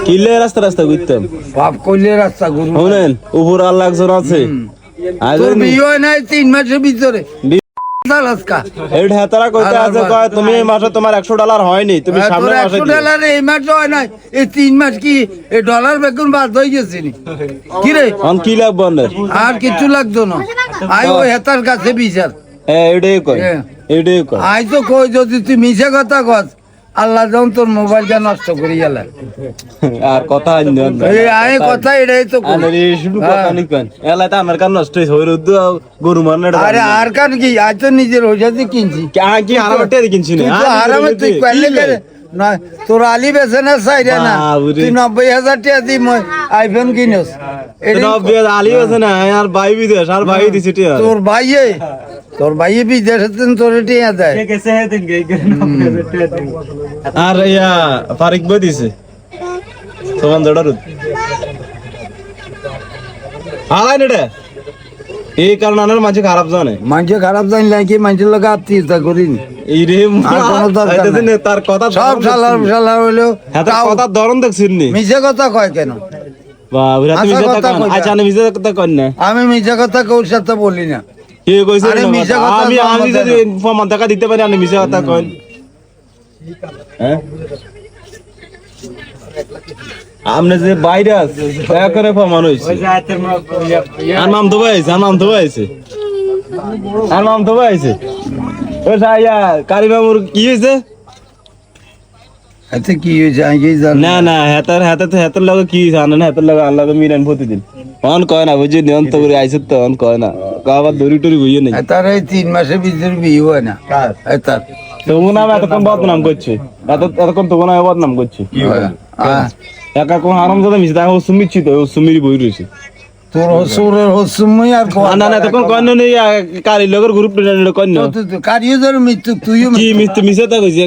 কিলে রাস্তা রাস্তা ঘুরতাম বাপ কইলে রাস্তা ঘুরু শুনেন উপর আল্লাহ একজন আছে তোর বিয়ে হয় নাই 3 মাসের ভিতরে এই ঢেতারা কইতে আছে কয় তুমি এই মাসে তোমার $100 হয়নি তুমি সামনে মাসে $100 এই মাসে হয় নাই এই 3 মাস কি এই ডলার বেগুন বাদ হয়ে গেছে নি কি রে অন কি লাগবে আর কিছু লাগতো না আই ওই হেতার কাছে বিচার এইটাই কয় এইটাই কয় আই তো কই যদি তুই মিছা কথা কস আল্লাহ যখন তোর মোবাইলটা নষ্ট করে গেলে আর কথা এই আয় কথা এটাই তো শুধু কথা নি কেন এলাতে আমার কান নষ্ট হইছে হইর উদ্দু গরু মারনে আরে আর কান কি আজ তো নিজের ওইটাতে কিনছি কি হারামতে কিনছি না হারামে তুই কইলে করে না তোর আলি বেছে না সাইরে না তুই 90,000 টাকা দি মই আইফোন কিনস 90,000 আলি বেছে না আর ভাই বিদেশ আর ভাই দিছি টিয়া তোর ভাইয়ে বিদেশে তোর টিয়া দেয় আর ইয়া ফারিক বই দিছে সোমান জড়ারু আলাই নেডে এই কারণে আনার মাঝে খারাপ জানে জানলে কি মানুষের লোক আত্মীয়তা করিন এই রে তার কথা সব শালার হইলো কথা ধরন দেখছিস নি মিছে কথা কয় কেন বাবরা তুমি মিছে কথা কন আচ্ছা আমি মিছে কথা কন না আমি মিছে কথা কাউর সাথে বলি না কে কইছে আমি যদি প্রমাণ টাকা দিতে পারি আমি মিছে কথা কন হ্যাঁ আমনে যে বাইরে আছে দয়া করে প্রমাণ হইছে আর নাম তো ভাইছে ও সাইয়া কারিমামুর কি হইছে এতে কি হইছে আমি কি জানি না হাতের লগে কি জানে না হাতের লগে আল্লাহকে মিরান প্রতিদিন অন কয় না বুঝি নিয়ন্ত করে আইছে তো অন কয় না আবার দড়ি টড়ি হইয়ে নেই তার এই 3 মাসের ভিতরে বিয়ে হয় না তার তোমার নাম এতক্ষণ বদনাম করছে এতক্ষণ তোমার নামে বদনাম করছে একা কোন আরাম জাদা মিছে তাই সুমিচ্ছি তো সুমিরি বই রইছে তোর হসুরের হসুমই আর না এতক্ষণ কন্য নেই কারি লগের গ্রুপ রে কন্য কারিয়র মৃত্যু তুইও কি মিছে তা কইছে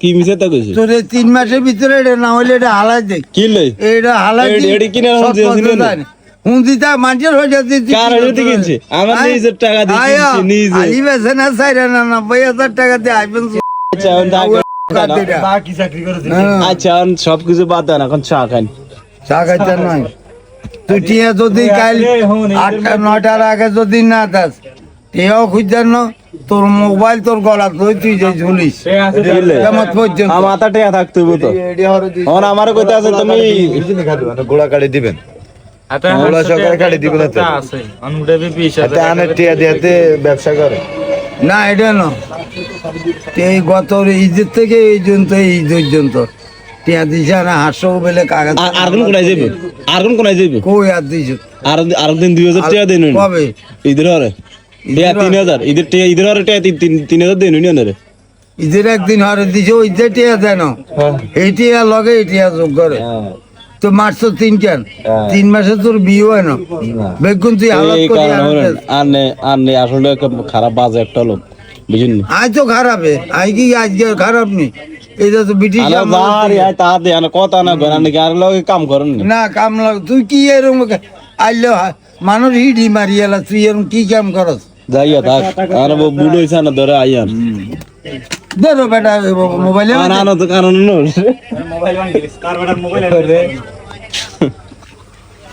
কি মিছে তা কইছে তোর 3 মাসের ভিতরে এটা না হইলে এটা হালাই দে কি লই এটা হালাই দে এডি কিনা হচ্ছে হুন্দিটা মাঞ্জের হয়ে যাচ্ছে কার হইতে কিনছে আমার নিজের টাকা দিয়ে কিনছে নিজে আলি বেছে না সাইরা না 90,000 টাকা দিয়ে আইবেন বাকি চাকরি করে আচ্ছা সবকিছু বাদ দেন এখন চা খান চা খাইতে নয় তুই টিয়া যদি কাল 8টা 9টার আগে যদি না দাস টিয়াও খুঁজছেন না তোর মোবাইল তোর গলা তুই যে ঝুলিস আমার মাথা টিয়া থাকতে তো এখন আমার কইতে আছে তুমি গোড়া কাটি দিবেন গোড়া সরকার কাটি দিবেন টিয়া দিয়াতে ব্যবসা করে না এটা না এই গত ঈদের থেকে এই পর্যন্ত টিয়া দিছে না হাসো বলে কাগজ আর কোন কোনায় যাবে কই আর দিছে আর দিন 2000 টাকা দেন কবে ঈদের হরে টিয়া 3000 ঈদের হরে টিয়া 3000 দেন না রে ঈদের একদিন হরে দিছে ওই যে টিয়া দেন এই টিয়া লগে এই টিয়া যোগ করে তো মাস তো 3 কেন 3 মাসে তোর বিয়ে হয় না বেগুন তুই হালাত করে আনে আসলে খারাপ বাজে একটা লোক বুঝিনি আজ তো খারাপে আই কি আজকে খারাপ নি এটা তো ব্রিটিশ কথা না আর লগে কাম করেন না কাম লাগ তুই কি এরকম আইলে মানুষ হিডি মারি এলা তুই এরকম কি কাম করস যাইয়া থাক আর বুড়ো হইছে না ধরে আইয়ান ধরো বেটা মোবাইলে না তো কারণ মোবাইল